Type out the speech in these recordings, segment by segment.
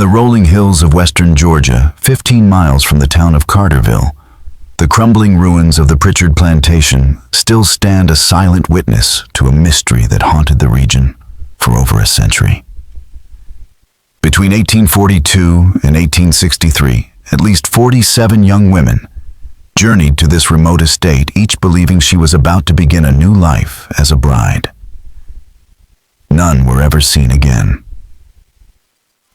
the rolling hills of western Georgia, 15 miles from the town of Carterville, the crumbling ruins of the Pritchard plantation still stand a silent witness to a mystery that haunted the region for over a century. Between 1842 and 1863, at least 47 young women journeyed to this remote estate, each believing she was about to begin a new life as a bride. None were ever seen again.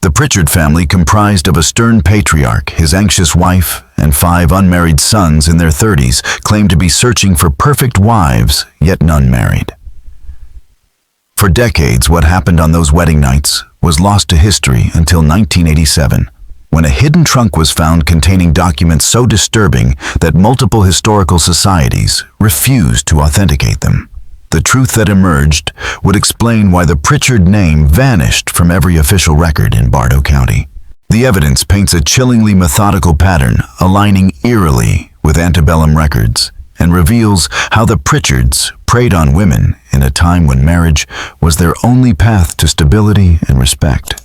The Pritchard family, comprised of a stern patriarch, his anxious wife, and 5 unmarried sons in their 30s, claimed to be searching for perfect wives, yet none married. For decades, what happened on those wedding nights was lost to history until 1987, when a hidden trunk was found containing documents so disturbing that multiple historical societies refused to authenticate them. The truth that emerged would explain why the Pritchard name vanished from every official record in Bartow County. The evidence paints a chillingly methodical pattern, aligning eerily with antebellum records, and reveals how the Pritchards preyed on women in a time when marriage was their only path to stability and respect.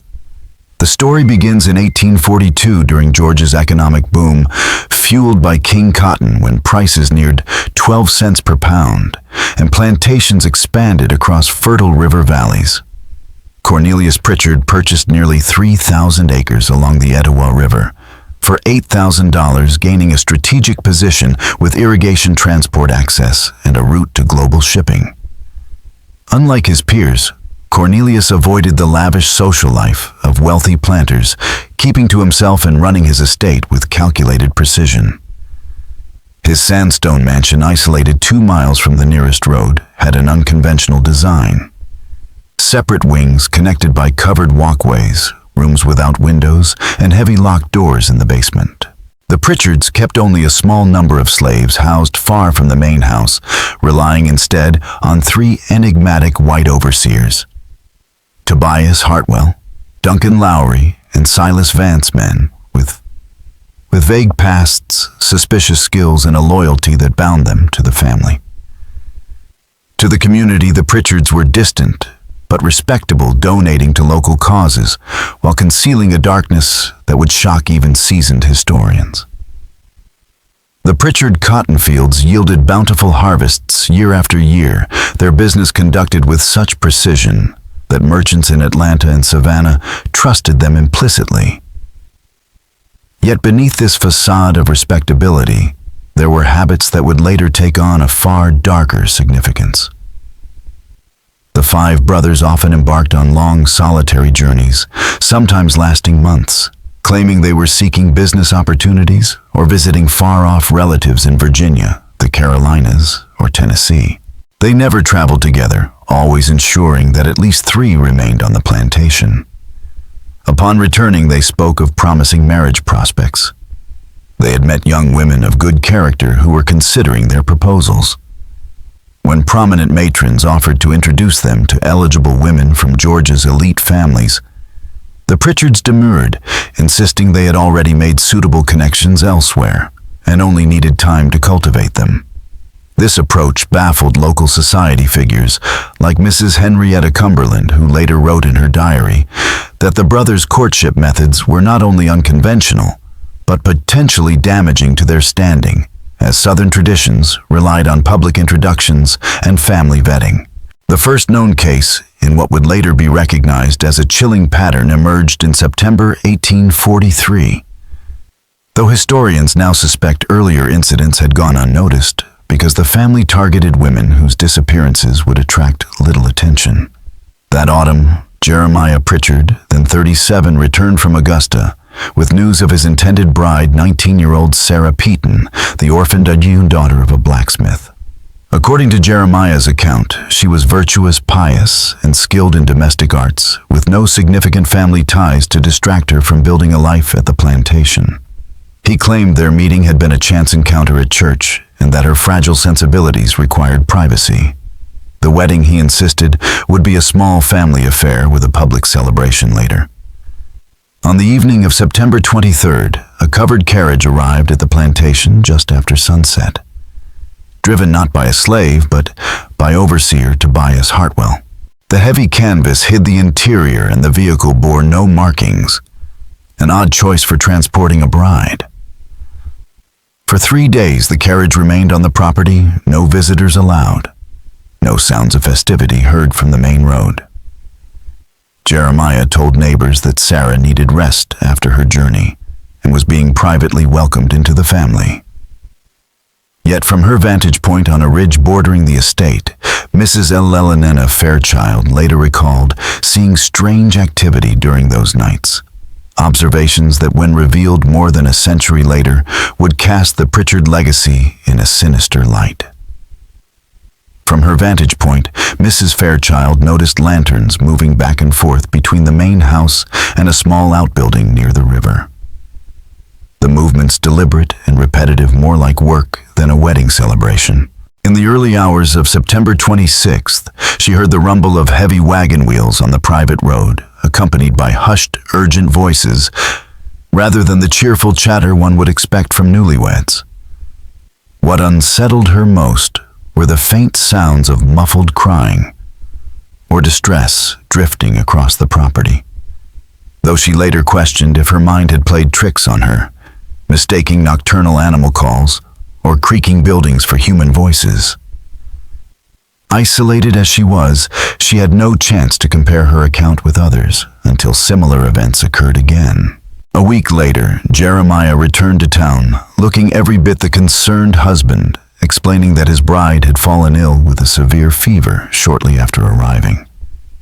The story begins in 1842 during Georgia's economic boom, fueled by King Cotton when prices neared 12 cents per pound and plantations expanded across fertile river valleys. Cornelius Pritchard purchased nearly 3,000 acres along the Etowah River for $8,000, gaining a strategic position with irrigation transport access and a route to global shipping. Unlike his peers, Cornelius avoided the lavish social life of wealthy planters, keeping to himself and running his estate with calculated precision. His sandstone mansion, isolated 2 miles from the nearest road, had an unconventional design. Separate wings connected by covered walkways, rooms without windows, and heavy locked doors in the basement. The Pritchards kept only a small number of slaves housed far from the main house, relying instead on 3 enigmatic white overseers: Tobias Hartwell, Duncan Lowry, and Silas Vance, men with vague pasts, suspicious skills, and a loyalty that bound them to the family. To the community, the Pritchards were distant but respectable, donating to local causes while concealing a darkness that would shock even seasoned historians. The Pritchard cotton fields yielded bountiful harvests year after year, their business conducted with such precision that merchants in Atlanta and Savannah trusted them implicitly. Yet beneath this facade of respectability, there were habits that would later take on a far darker significance. The 5 brothers often embarked on long, solitary journeys, sometimes lasting months, claiming they were seeking business opportunities or visiting far-off relatives in Virginia, the Carolinas, or Tennessee. They never traveled together, always ensuring that at least 3 remained on the plantation. Upon returning, they spoke of promising marriage prospects. They had met young women of good character who were considering their proposals. When prominent matrons offered to introduce them to eligible women from Georgia's elite families, the Pritchards demurred, insisting they had already made suitable connections elsewhere and only needed time to cultivate them. This approach baffled local society figures like Mrs. Henrietta Cumberland, who later wrote in her diary that the brothers' courtship methods were not only unconventional, but potentially damaging to their standing, as Southern traditions relied on public introductions and family vetting. The first known case, in what would later be recognized as a chilling pattern, emerged in September 1843. Though historians now suspect earlier incidents had gone unnoticed because the family targeted women whose disappearances would attract little attention. That autumn, Jeremiah Pritchard, then 37, returned from Augusta with news of his intended bride, 19-year-old Sarah Peaton, the orphaned adjunct daughter of a blacksmith. According to Jeremiah's account, she was virtuous, pious, and skilled in domestic arts, with no significant family ties to distract her from building a life at the plantation. He claimed their meeting had been a chance encounter at church, and that her fragile sensibilities required privacy. The wedding, he insisted, would be a small family affair with a public celebration later. On the evening of September 23rd, a covered carriage arrived at the plantation just after sunset, driven not by a slave, but by overseer Tobias Hartwell. The heavy canvas hid the interior and the vehicle bore no markings, an odd choice for transporting a bride. For 3 days, the carriage remained on the property, no visitors allowed. No sounds of festivity heard from the main road. Jeremiah told neighbors that Sarah needed rest after her journey and was being privately welcomed into the family. Yet from her vantage point on a ridge bordering the estate, Mrs. Elelena Fairchild later recalled seeing strange activity during those nights. Observations that, when revealed more than a century later, would cast the Pritchard legacy in a sinister light. From her vantage point, Mrs. Fairchild noticed lanterns moving back and forth between the main house and a small outbuilding near the river. The movements deliberate and repetitive, more like work than a wedding celebration. In the early hours of September 26th, she heard the rumble of heavy wagon wheels on the private road, accompanied by hushed, urgent voices, rather than the cheerful chatter one would expect from newlyweds. What unsettled her most were the faint sounds of muffled crying or distress drifting across the property, though she later questioned if her mind had played tricks on her, mistaking nocturnal animal calls or creaking buildings for human voices. Isolated as she was, she had no chance to compare her account with others until similar events occurred again. A week later, Jeremiah returned to town, looking every bit the concerned husband, explaining that his bride had fallen ill with a severe fever shortly after arriving.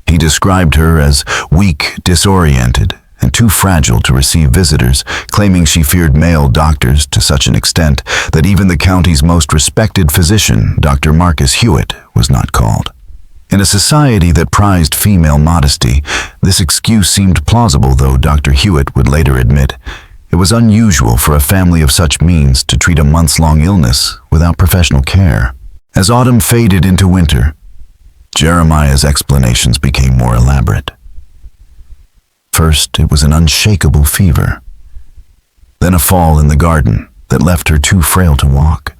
He described her as weak, disoriented, and too fragile to receive visitors, claiming she feared male doctors to such an extent that even the county's most respected physician, Dr. Marcus Hewitt, was not called. In a society that prized female modesty, this excuse seemed plausible, though Dr. Hewitt would later admit it was unusual for a family of such means to treat a months-long illness without professional care. As autumn faded into winter, Jeremiah's explanations became more elaborate. First, it was an unshakable fever. Then a fall in the garden that left her too frail to walk.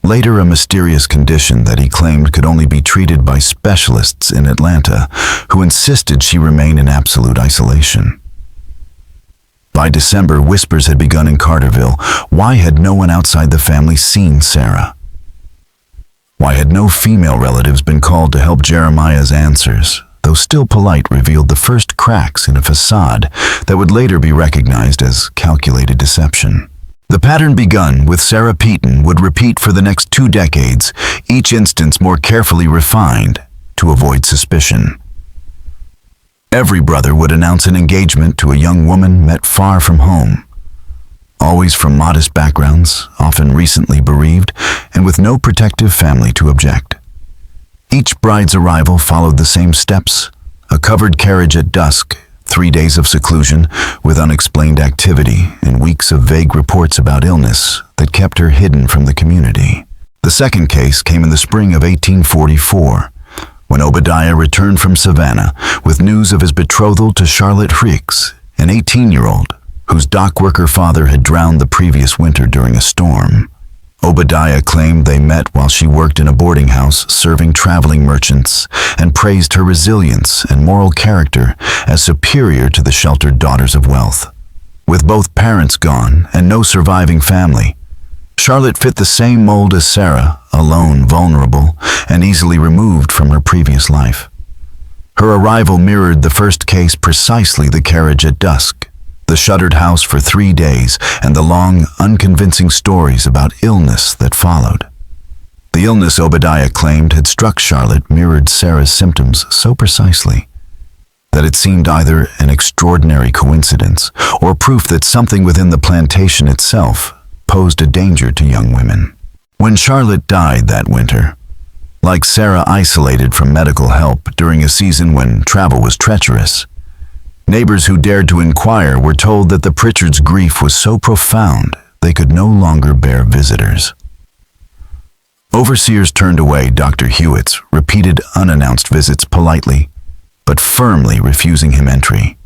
Later, a mysterious condition that he claimed could only be treated by specialists in Atlanta, who insisted she remain in absolute isolation. By December, whispers had begun in Carterville. Why had no one outside the family seen Sarah? Why had no female relatives been called to help? Jeremiah's answers, though still polite, revealed the first cracks in a facade that would later be recognized as calculated deception. The pattern begun with Sarah Peaton would repeat for the next 2 decades, each instance more carefully refined to avoid suspicion. Every brother would announce an engagement to a young woman met far from home, always from modest backgrounds, often recently bereaved, and with no protective family to object. Each bride's arrival followed the same steps: a covered carriage at dusk, 3 days of seclusion with unexplained activity, and weeks of vague reports about illness that kept her hidden from the community. The second case came in the spring of 1844, when Obadiah returned from Savannah with news of his betrothal to Charlotte Hicks, an 18-year-old whose dock worker father had drowned the previous winter during a storm. Obadiah claimed they met while she worked in a boarding house serving traveling merchants, and praised her resilience and moral character as superior to the sheltered daughters of wealth. With both parents gone and no surviving family, Charlotte fit the same mold as Sarah, alone, vulnerable, and easily removed from her previous life. Her arrival mirrored the first case precisely: the carriage at dusk, the shuttered house for 3 days, and the long, unconvincing stories about illness that followed. The illness Obadiah claimed had struck Charlotte mirrored Sarah's symptoms so precisely that it seemed either an extraordinary coincidence or proof that something within the plantation itself posed a danger to young women. When Charlotte died that winter, like Sarah, isolated from medical help during a season when travel was treacherous, neighbors who dared to inquire were told that the Pritchards' grief was so profound they could no longer bear visitors. Overseers turned away Dr. Hewitt's repeated unannounced visits politely, but firmly refusing him entry.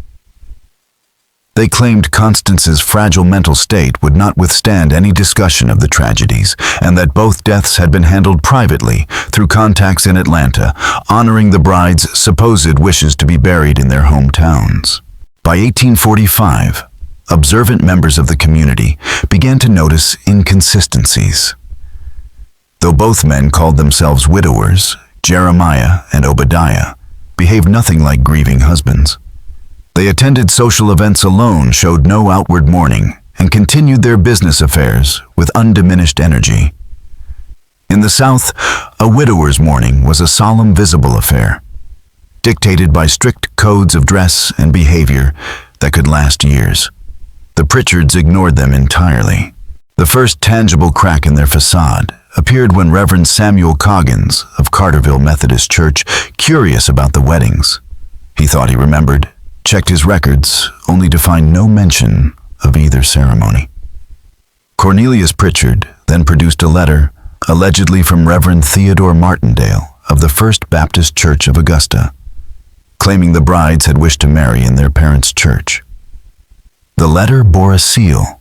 They claimed Constance's fragile mental state would not withstand any discussion of the tragedies, and that both deaths had been handled privately through contacts in Atlanta, honoring the bride's supposed wishes to be buried in their hometowns. By 1845, observant members of the community began to notice inconsistencies. Though both men called themselves widowers, Jeremiah and Obadiah behaved nothing like grieving husbands. They attended social events alone, showed no outward mourning, and continued their business affairs with undiminished energy. In the South, a widower's mourning was a solemn, visible affair, dictated by strict codes of dress and behavior that could last years. The Pritchards ignored them entirely. The first tangible crack in their facade appeared when Reverend Samuel Coggins of Carterville Methodist Church, curious about the weddings. He thought he remembered, checked his records, only to find no mention of either ceremony. Cornelius Pritchard then produced a letter, allegedly from Reverend Theodore Martindale of the First Baptist Church of Augusta, claiming the brides had wished to marry in their parents' church. The letter bore a seal,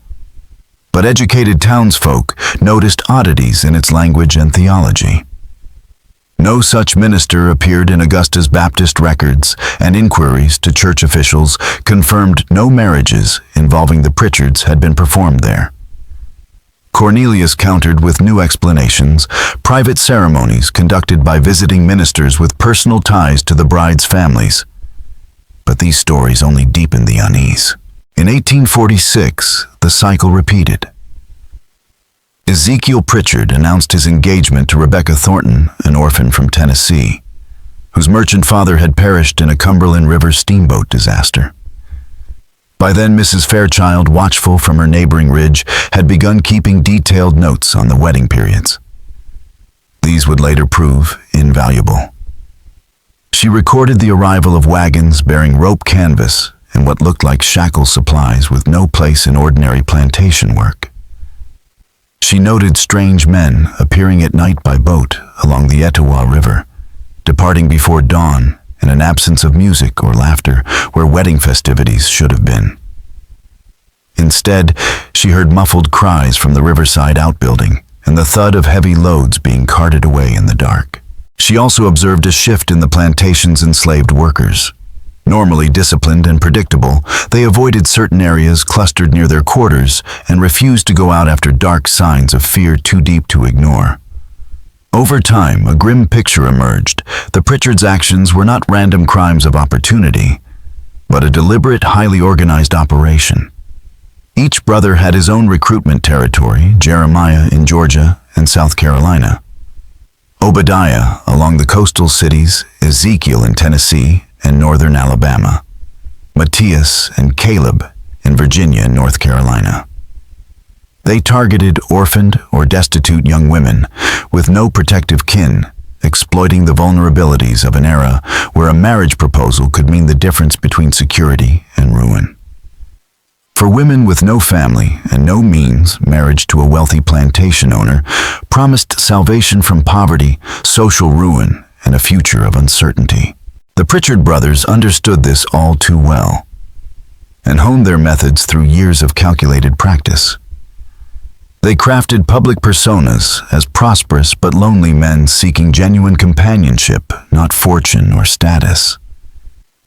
but educated townsfolk noticed oddities in its language and theology. No such minister appeared in Augusta's Baptist records, and inquiries to church officials confirmed no marriages involving the Pritchards had been performed there. Cornelius countered with new explanations, private ceremonies conducted by visiting ministers with personal ties to the brides' families. But these stories only deepened the unease. In 1846, the cycle repeated. Ezekiel Pritchard announced his engagement to Rebecca Thornton, an orphan from Tennessee, whose merchant father had perished in a Cumberland River steamboat disaster. By then, Mrs. Fairchild, watchful from her neighboring ridge, had begun keeping detailed notes on the wedding periods. These would later prove invaluable. She recorded the arrival of wagons bearing rope canvas and what looked like shackle supplies with no place in ordinary plantation work. She noted strange men appearing at night by boat along the Etowah River, departing before dawn in an absence of music or laughter where wedding festivities should have been. Instead, she heard muffled cries from the riverside outbuilding and the thud of heavy loads being carted away in the dark. She also observed a shift in the plantation's enslaved workers. Normally disciplined and predictable, they avoided certain areas clustered near their quarters and refused to go out after dark signs of fear too deep to ignore. Over time, a grim picture emerged. The Pritchards' actions were not random crimes of opportunity, but a deliberate, highly organized operation. Each brother had his own recruitment territory, Jeremiah in Georgia and South Carolina, Obadiah along the coastal cities, Ezekiel in Tennessee and northern Alabama, Matthias and Caleb in Virginia and North Carolina. They targeted orphaned or destitute young women with no protective kin, exploiting the vulnerabilities of an era where a marriage proposal could mean the difference between security and ruin. For women with no family and no means, marriage to a wealthy plantation owner promised salvation from poverty, social ruin, and a future of uncertainty. The Pritchard brothers understood this all too well and honed their methods through years of calculated practice. They crafted public personas as prosperous but lonely men seeking genuine companionship, not fortune or status.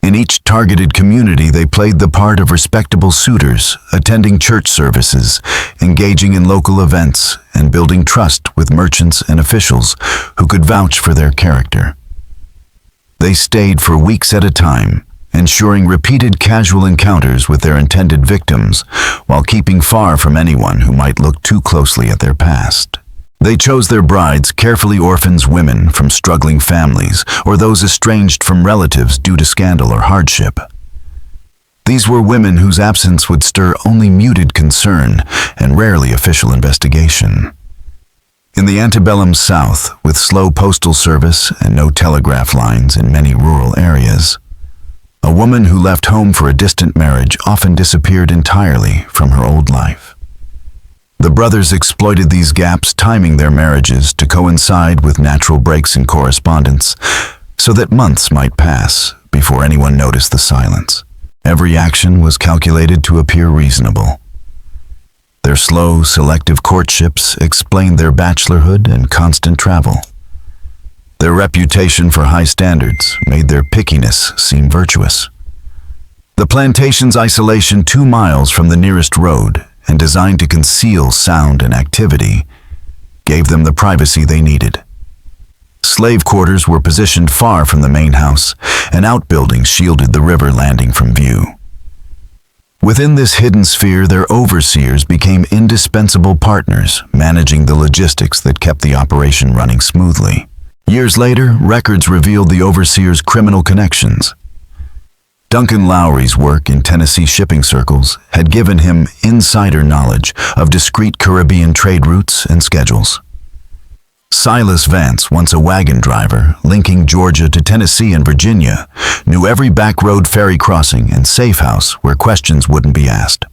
In each targeted community, they played the part of respectable suitors, attending church services, engaging in local events, and building trust with merchants and officials who could vouch for their character. They stayed for weeks at a time, ensuring repeated casual encounters with their intended victims while keeping far from anyone who might look too closely at their past. They chose their brides, carefully orphans women from struggling families or those estranged from relatives due to scandal or hardship. These were women whose absence would stir only muted concern and rarely official investigation. In the antebellum South, with slow postal service and no telegraph lines in many rural areas, a woman who left home for a distant marriage often disappeared entirely from her old life. The brothers exploited these gaps, timing their marriages to coincide with natural breaks in correspondence, so that months might pass before anyone noticed the silence. Every action was calculated to appear reasonable. Their slow, selective courtships explained their bachelorhood and constant travel. Their reputation for high standards made their pickiness seem virtuous. The plantation's isolation 2 miles from the nearest road and designed to conceal sound and activity gave them the privacy they needed. Slave quarters were positioned far from the main house, and outbuildings shielded the river landing from view. Within this hidden sphere, their overseers became indispensable partners, managing the logistics that kept the operation running smoothly. Years later, records revealed the overseer's criminal connections. Duncan Lowry's work in Tennessee shipping circles had given him insider knowledge of discreet Caribbean trade routes and schedules. Silas Vance, once a wagon driver linking Georgia to Tennessee and Virginia, knew every back-road ferry crossing and safe house where questions wouldn't be asked.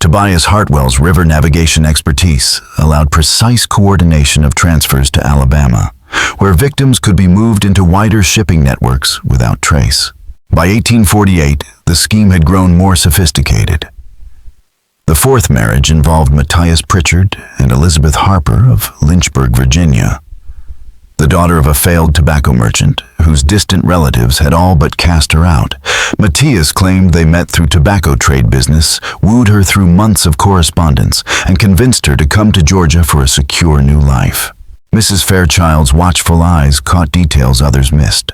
Tobias Hartwell's river navigation expertise allowed precise coordination of transfers to Alabama, where victims could be moved into wider shipping networks without trace. By 1848, the scheme had grown more sophisticated. The fourth marriage involved Matthias Pritchard and Elizabeth Harper of Lynchburg, Virginia. The daughter of a failed tobacco merchant, whose distant relatives had all but cast her out, Matthias claimed they met through tobacco trade business, wooed her through months of correspondence, and convinced her to come to Georgia for a secure new life. Mrs. Fairchild's watchful eyes caught details others missed.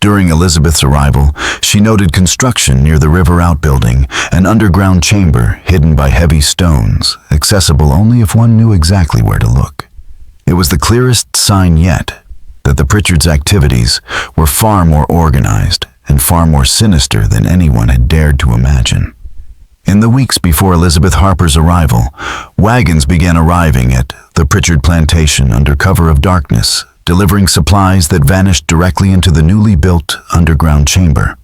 During Elizabeth's arrival, she noted construction near the river outbuilding, an underground chamber hidden by heavy stones, accessible only if one knew exactly where to look. It was the clearest sign yet that the Pritchards' activities were far more organized and far more sinister than anyone had dared to imagine. In the weeks before Elizabeth Harper's arrival, wagons began arriving at the Pritchard plantation under cover of darkness, delivering supplies that vanished directly into the newly built underground chamber.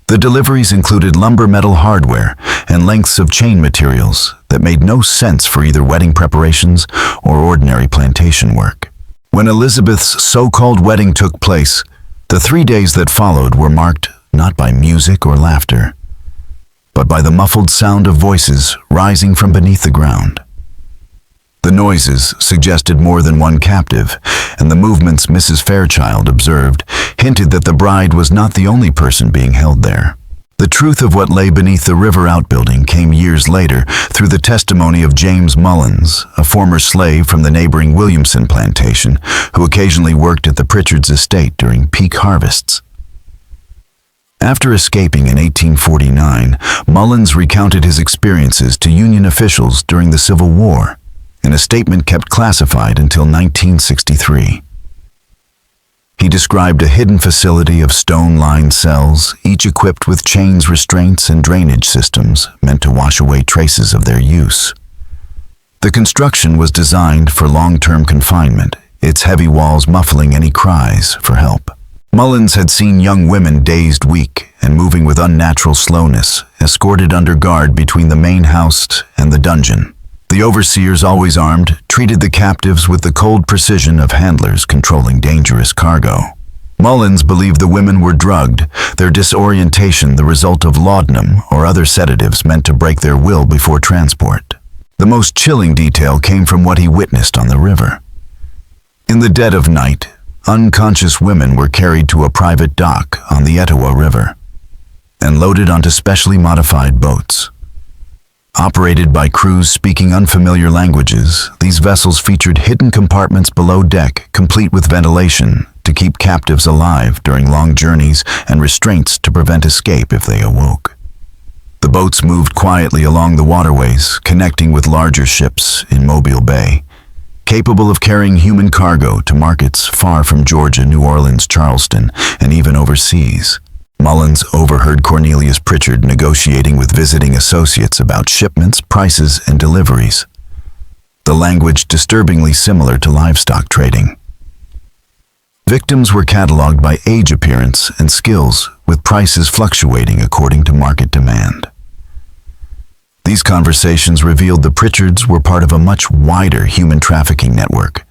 The deliveries included lumber metal hardware and lengths of chain materials that made no sense for either wedding preparations or ordinary plantation work. When Elizabeth's so-called wedding took place, the 3 days that followed were marked not by music or laughter, but by the muffled sound of voices rising from beneath the ground. The noises suggested more than one captive, and the movements Mrs. Fairchild observed hinted that the bride was not the only person being held there. The truth of what lay beneath the river outbuilding came years later through the testimony of James Mullins, a former slave from the neighboring Williamson plantation, who occasionally worked at the Pritchards' estate during peak harvests. After escaping in 1849, Mullins recounted his experiences to Union officials during the Civil War, in a statement kept classified until 1963. He described a hidden facility of stone-lined cells, each equipped with chains, restraints, and drainage systems meant to wash away traces of their use. The construction was designed for long-term confinement, its heavy walls muffling any cries for help. Mullins had seen young women dazed, weak, and moving with unnatural slowness, escorted under guard between the main house and the dungeon. The overseers, always armed, treated the captives with the cold precision of handlers controlling dangerous cargo. Mullins believed the women were drugged, their disorientation the result of laudanum or other sedatives meant to break their will before transport. The most chilling detail came from what he witnessed on the river. In the dead of night, unconscious women were carried to a private dock on the Etowah River and loaded onto specially modified boats. Operated by crews speaking unfamiliar languages, these vessels featured hidden compartments below deck, complete with ventilation to keep captives alive during long journeys and restraints to prevent escape if they awoke. The boats moved quietly along the waterways, connecting with larger ships in Mobile Bay, capable of carrying human cargo to markets far from Georgia, New Orleans, Charleston, and even overseas. Mullins overheard Cornelius Pritchard negotiating with visiting associates about shipments, prices, and deliveries. The language disturbingly similar to livestock trading. Victims were cataloged by age, appearance, and skills, with prices fluctuating according to market demand. These conversations revealed the Pritchards were part of a much wider human trafficking network,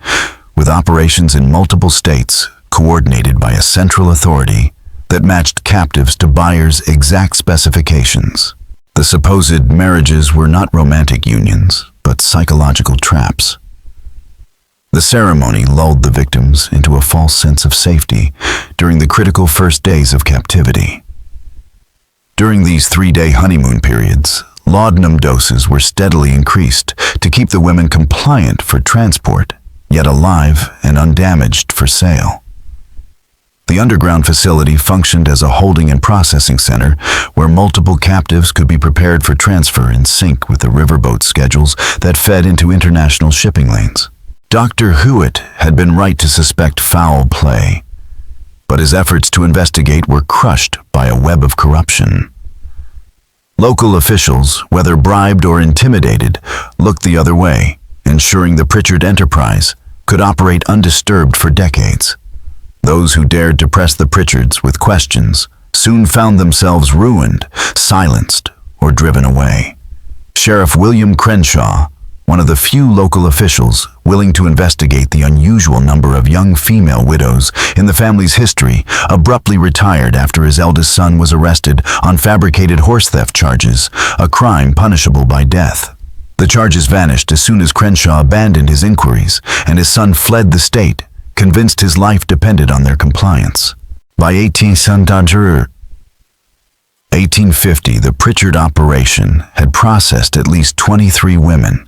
with operations in multiple states coordinated by a central authority that matched captives to buyers' exact specifications. The supposed marriages were not romantic unions, but psychological traps. The ceremony lulled the victims into a false sense of safety during the critical first days of captivity. During these 3-day honeymoon periods, laudanum doses were steadily increased to keep the women compliant for transport, yet alive and undamaged for sale. The underground facility functioned as a holding and processing center where multiple captives could be prepared for transfer in sync with the riverboat schedules that fed into international shipping lanes. Dr. Hewitt had been right to suspect foul play, but his efforts to investigate were crushed by a web of corruption. Local officials, whether bribed or intimidated, looked the other way, ensuring the Pritchard enterprise could operate undisturbed for decades. Those who dared to press the Pritchards with questions soon found themselves ruined, silenced, or driven away. Sheriff William Crenshaw, one of the few local officials willing to investigate the unusual number of young female widows in the family's history, abruptly retired after his eldest son was arrested on fabricated horse theft charges, a crime punishable by death. The charges vanished as soon as Crenshaw abandoned his inquiries, and his son fled the state, convinced his life depended on their compliance. By 1850, the Pritchard operation had processed at least 23 women,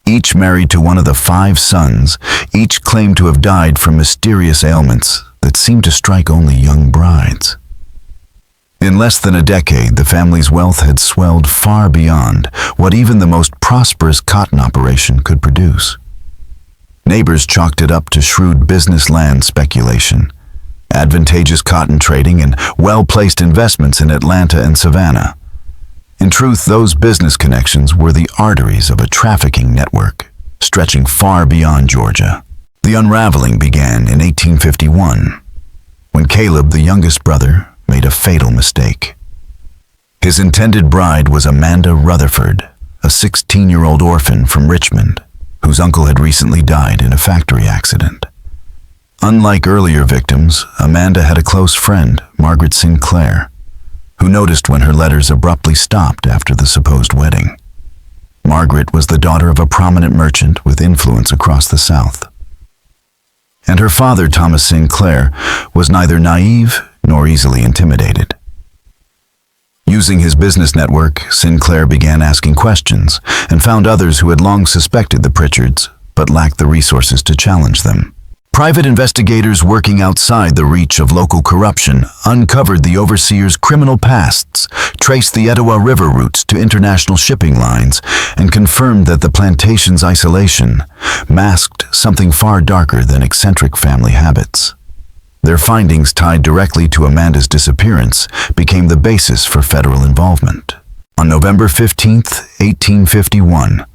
each married to one of the 5 sons. Each claimed to have died from mysterious ailments that seemed to strike only young brides. In less than a decade, the family's wealth had swelled far beyond what even the most prosperous cotton operation could produce. Neighbors chalked it up to shrewd business land speculation, advantageous cotton trading, and well-placed investments in Atlanta and Savannah. In truth, those business connections were the arteries of a trafficking network, stretching far beyond Georgia. The unraveling began in 1851, when Caleb, the youngest brother, made a fatal mistake. His intended bride was Amanda Rutherford, a 16-year-old orphan from Richmond, whose uncle had recently died in a factory accident. Unlike earlier victims, Amanda had a close friend, Margaret Sinclair, who noticed when her letters abruptly stopped after the supposed wedding. Margaret was the daughter of a prominent merchant with influence across the South. And her father, Thomas Sinclair, was neither naive nor easily intimidated. Using his business network, Sinclair began asking questions and found others who had long suspected the Pritchards but lacked the resources to challenge them. Private investigators working outside the reach of local corruption uncovered the overseer's criminal pasts, traced the Etowah River routes to international shipping lines, and confirmed that the plantation's isolation masked something far darker than eccentric family habits. Their findings, tied directly to Amanda's disappearance, became the basis for federal involvement. On November 15, 1851,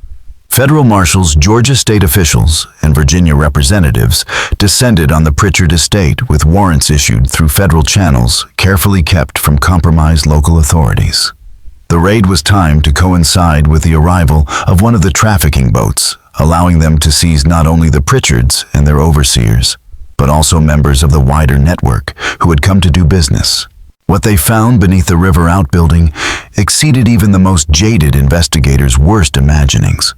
federal marshals, Georgia state officials, and Virginia representatives descended on the Pritchard estate with warrants issued through federal channels carefully kept from compromised local authorities. The raid was timed to coincide with the arrival of one of the trafficking boats, allowing them to seize not only the Pritchards and their overseers, but also members of the wider network who had come to do business. What they found beneath the river outbuilding exceeded even the most jaded investigators' worst imaginings.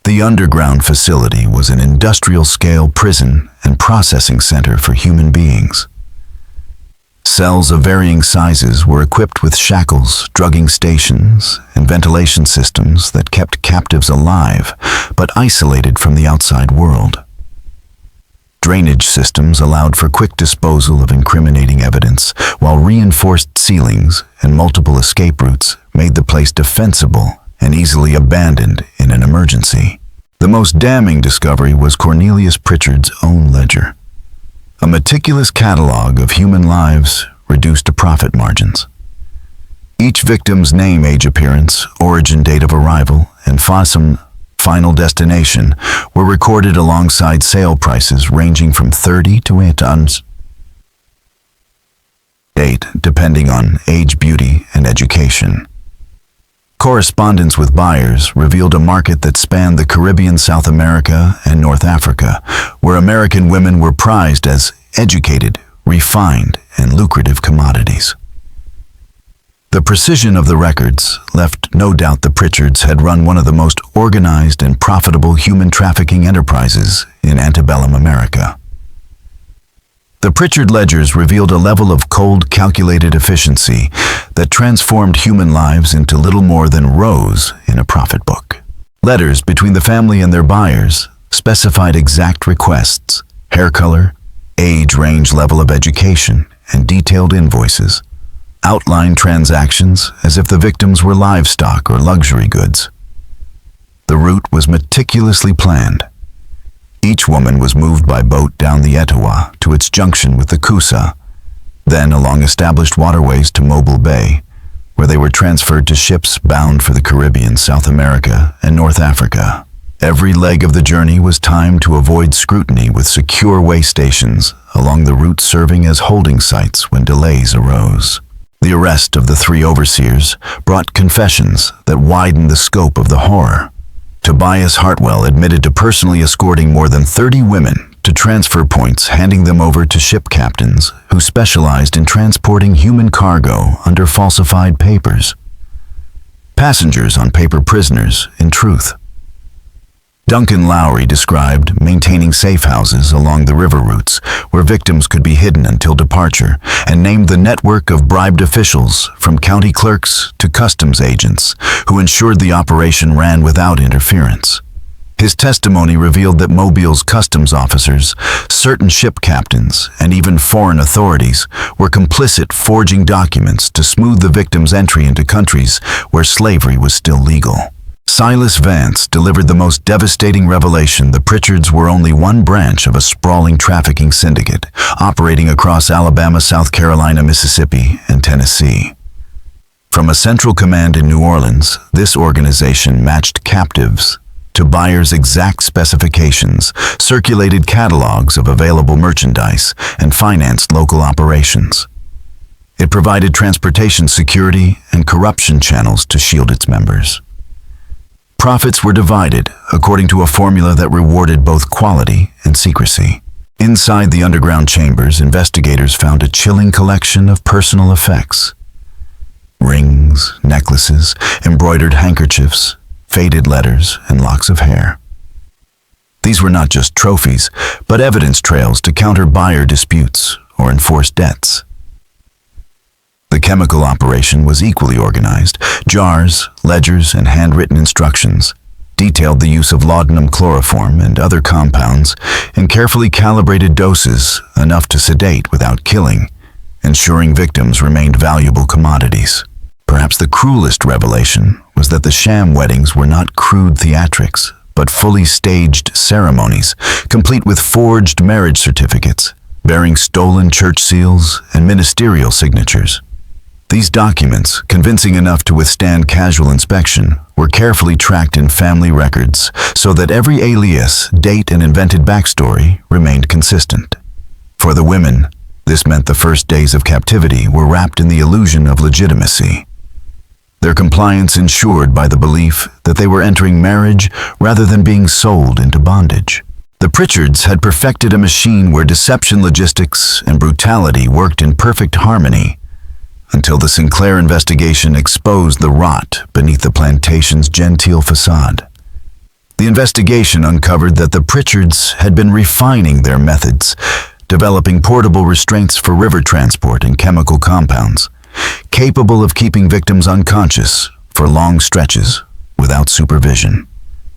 The underground facility was an industrial-scale prison and processing center for human beings. Cells of varying sizes were equipped with shackles, drugging stations, and ventilation systems that kept captives alive but isolated from the outside world. Drainage systems allowed for quick disposal of incriminating evidence, while reinforced ceilings and multiple escape routes made the place defensible and easily abandoned in an emergency. The most damning discovery was Cornelius Pritchard's own ledger, a meticulous catalog of human lives reduced to profit margins. Each victim's name, age, appearance, origin, date of arrival, and final destination were recorded alongside sale prices ranging from 30 to $8 depending on age, beauty, and education. Correspondence with buyers revealed a market that spanned the Caribbean, South America, and North Africa, where American women were prized as educated, refined, and lucrative commodities. The precision of the records left no doubt the Pritchards had run one of the most organized and profitable human trafficking enterprises in antebellum America. The Pritchard ledgers revealed a level of cold, calculated efficiency that transformed human lives into little more than rows in a profit book. Letters between the family and their buyers specified exact requests, hair color, age range, level of education, and detailed invoices. Outlined transactions as if the victims were livestock or luxury goods. The route was meticulously planned. Each woman was moved by boat down the Etowah to its junction with the Coosa, then along established waterways to Mobile Bay, where they were transferred to ships bound for the Caribbean, South America, and North Africa. Every leg of the journey was timed to avoid scrutiny with secure way stations along the route serving as holding sites when delays arose. The arrest of the 3 overseers brought confessions that widened the scope of the horror. Tobias Hartwell admitted to personally escorting more than 30 women to transfer points, handing them over to ship captains who specialized in transporting human cargo under falsified papers. Passengers on paper, prisoners in truth. Duncan Lowry described maintaining safe houses along the river routes where victims could be hidden until departure, and named the network of bribed officials from county clerks to customs agents who ensured the operation ran without interference. His testimony revealed that Mobile's customs officers, certain ship captains, and even foreign authorities were complicit, forging documents to smooth the victims' entry into countries where slavery was still legal. Silas Vance delivered the most devastating revelation: the Pritchards were only one branch of a sprawling trafficking syndicate operating across Alabama, South Carolina, Mississippi, and Tennessee. From a central command in New Orleans, this organization matched captives to buyers' exact specifications, circulated catalogs of available merchandise, and financed local operations. It provided transportation security and corruption channels to shield its members. Profits were divided according to a formula that rewarded both quality and secrecy. Inside the underground chambers, investigators found a chilling collection of personal effects. Rings, necklaces, embroidered handkerchiefs, faded letters, and locks of hair. These were not just trophies, but evidence trails to counter buyer disputes or enforce debts. The chemical operation was equally organized. Jars, ledgers, and handwritten instructions detailed the use of laudanum, chloroform, and other compounds in carefully calibrated doses, enough to sedate without killing, ensuring victims remained valuable commodities. Perhaps the cruelest revelation was that the sham weddings were not crude theatrics, but fully staged ceremonies, complete with forged marriage certificates, bearing stolen church seals and ministerial signatures. These documents, convincing enough to withstand casual inspection, were carefully tracked in family records so that every alias, date, and invented backstory remained consistent. For the women, this meant the first days of captivity were wrapped in the illusion of legitimacy. Their compliance ensured by the belief that they were entering marriage rather than being sold into bondage. The Pritchards had perfected a machine where deception, logistics, and brutality worked in perfect harmony, until the Sinclair investigation exposed the rot beneath the plantation's genteel facade. The investigation uncovered that the Pritchards had been refining their methods, developing portable restraints for river transport and chemical compounds, capable of keeping victims unconscious for long stretches without supervision.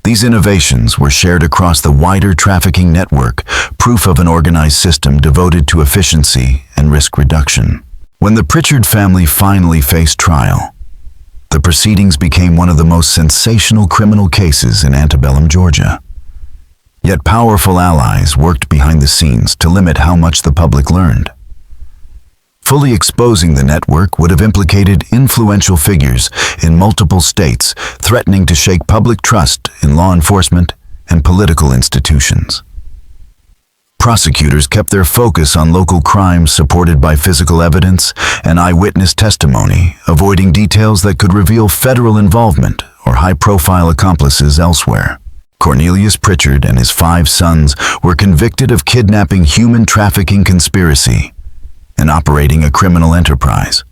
These innovations were shared across the wider trafficking network, proof of an organized system devoted to efficiency and risk reduction. When the Pritchard family finally faced trial, the proceedings became one of the most sensational criminal cases in antebellum Georgia. Yet powerful allies worked behind the scenes to limit how much the public learned. Fully exposing the network would have implicated influential figures in multiple states, threatening to shake public trust in law enforcement and political institutions. Prosecutors kept their focus on local crimes supported by physical evidence and eyewitness testimony, avoiding details that could reveal federal involvement or high-profile accomplices elsewhere. Cornelius Pritchard and his 5 sons were convicted of kidnapping, human trafficking conspiracy, and operating a criminal enterprise.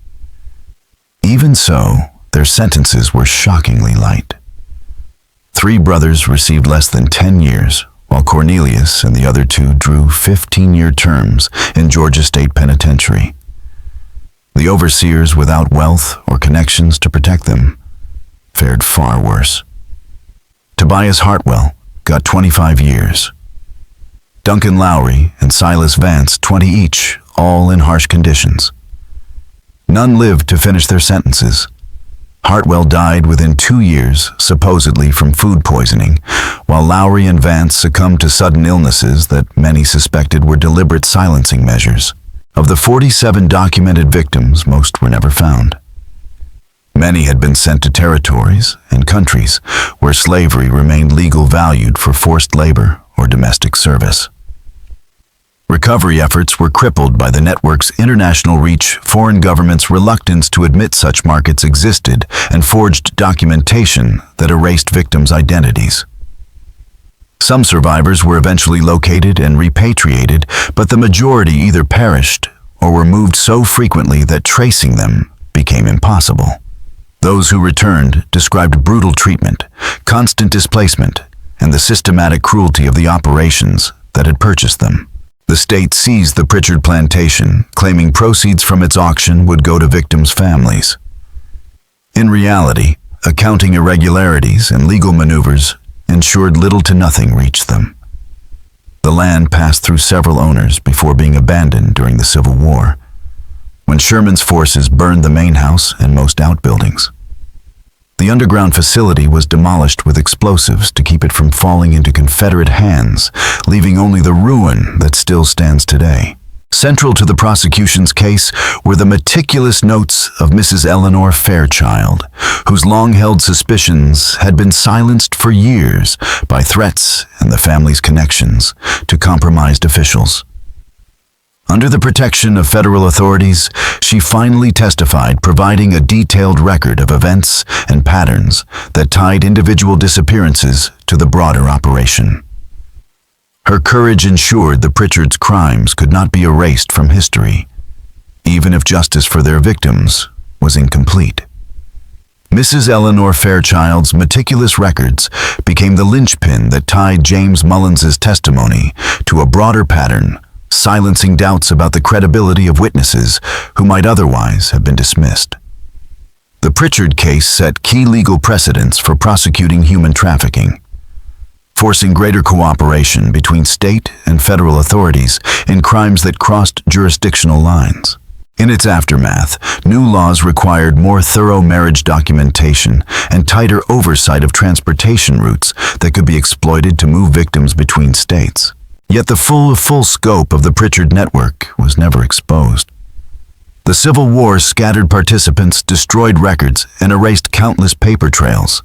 Even so, their sentences were shockingly light. 3 brothers received less than 10 years, while Cornelius and the other two drew 15-year terms in Georgia State Penitentiary. The overseers without wealth or connections to protect them fared far worse. Tobias Hartwell got 25 years. Duncan Lowry and Silas Vance 20 each, all in harsh conditions. None lived to finish their sentences. Hartwell died within 2 years, supposedly from food poisoning, while Lowry and Vance succumbed to sudden illnesses that many suspected were deliberate silencing measures. Of the 47 documented victims, most were never found. Many had been sent to territories and countries where slavery remained legal, valued for forced labor or domestic service. Recovery efforts were crippled by the network's international reach, foreign governments' reluctance to admit such markets existed, and forged documentation that erased victims' identities. Some survivors were eventually located and repatriated, but the majority either perished or were moved so frequently that tracing them became impossible. Those who returned described brutal treatment, constant displacement, and the systematic cruelty of the operations that had purchased them. The state seized the Pritchard plantation, claiming proceeds from its auction would go to victims' families. In reality, accounting irregularities and legal maneuvers ensured little to nothing reached them. The land passed through several owners before being abandoned during the Civil War, when Sherman's forces burned the main house and most outbuildings. The underground facility was demolished with explosives to keep it from falling into Confederate hands, leaving only the ruin that still stands today. Central to the prosecution's case were the meticulous notes of Mrs. Eleanor Fairchild, whose long-held suspicions had been silenced for years by threats and the family's connections to compromised officials. Under the protection of federal authorities, she finally testified, providing a detailed record of events and patterns that tied individual disappearances to the broader operation. Her courage ensured the Pritchards' crimes could not be erased from history, even if justice for their victims was incomplete. Mrs. Eleanor Fairchild's meticulous records became the linchpin that tied James Mullins's testimony to a broader pattern, silencing doubts about the credibility of witnesses who might otherwise have been dismissed. The Pritchard case set key legal precedents for prosecuting human trafficking, forcing greater cooperation between state and federal authorities in crimes that crossed jurisdictional lines. In its aftermath, new laws required more thorough marriage documentation and tighter oversight of transportation routes that could be exploited to move victims between states. Yet the full scope of the Pritchard network was never exposed. The Civil War scattered participants, destroyed records, and erased countless paper trails.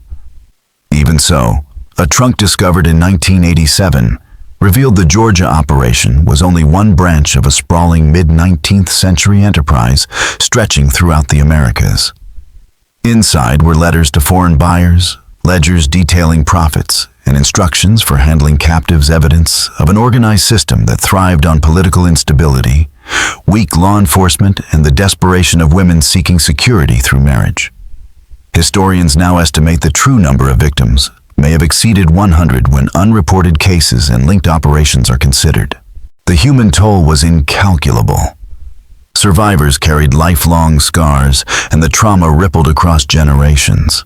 Even so, a trunk discovered in 1987 revealed the Georgia operation was only one branch of a sprawling mid-19th century enterprise stretching throughout the Americas. Inside were letters to foreign buyers, ledgers detailing profits, and instructions for handling captives, evidence of an organized system that thrived on political instability, weak law enforcement, and the desperation of women seeking security through marriage. Historians now estimate the true number of victims may have exceeded 100 when unreported cases and linked operations are considered. The human toll was incalculable. Survivors carried lifelong scars, and the trauma rippled across generations.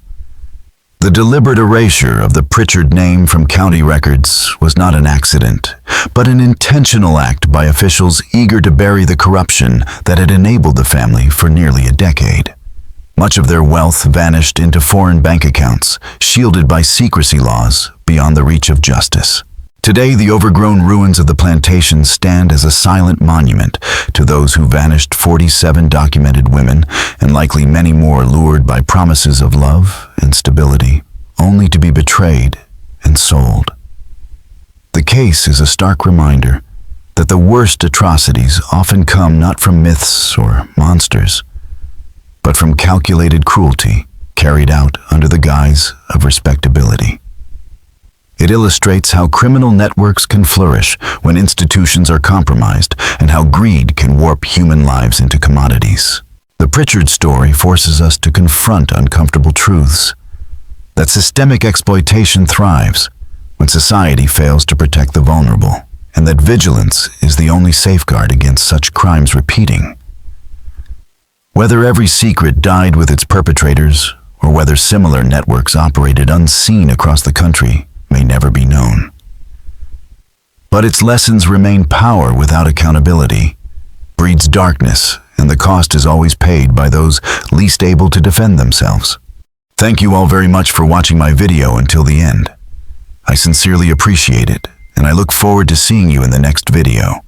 The deliberate erasure of the Pritchard name from county records was not an accident, but an intentional act by officials eager to bury the corruption that had enabled the family for nearly a decade. Much of their wealth vanished into foreign bank accounts, shielded by secrecy laws beyond the reach of justice. Today, the overgrown ruins of the plantation stand as a silent monument to those who vanished, 47 documented women, and likely many more lured by promises of love and stability, only to be betrayed and sold. The case is a stark reminder that the worst atrocities often come not from myths or monsters, but from calculated cruelty carried out under the guise of respectability. It illustrates how criminal networks can flourish when institutions are compromised, and how greed can warp human lives into commodities. The Pritchard story forces us to confront uncomfortable truths: that systemic exploitation thrives when society fails to protect the vulnerable, and that vigilance is the only safeguard against such crimes repeating. Whether every secret died with its perpetrators, or whether similar networks operated unseen across the country, may never be known. But its lessons remain: power without accountability breeds darkness, and the cost is always paid by those least able to defend themselves. Thank you all very much for watching my video until the end. I sincerely appreciate it, and I look forward to seeing you in the next video.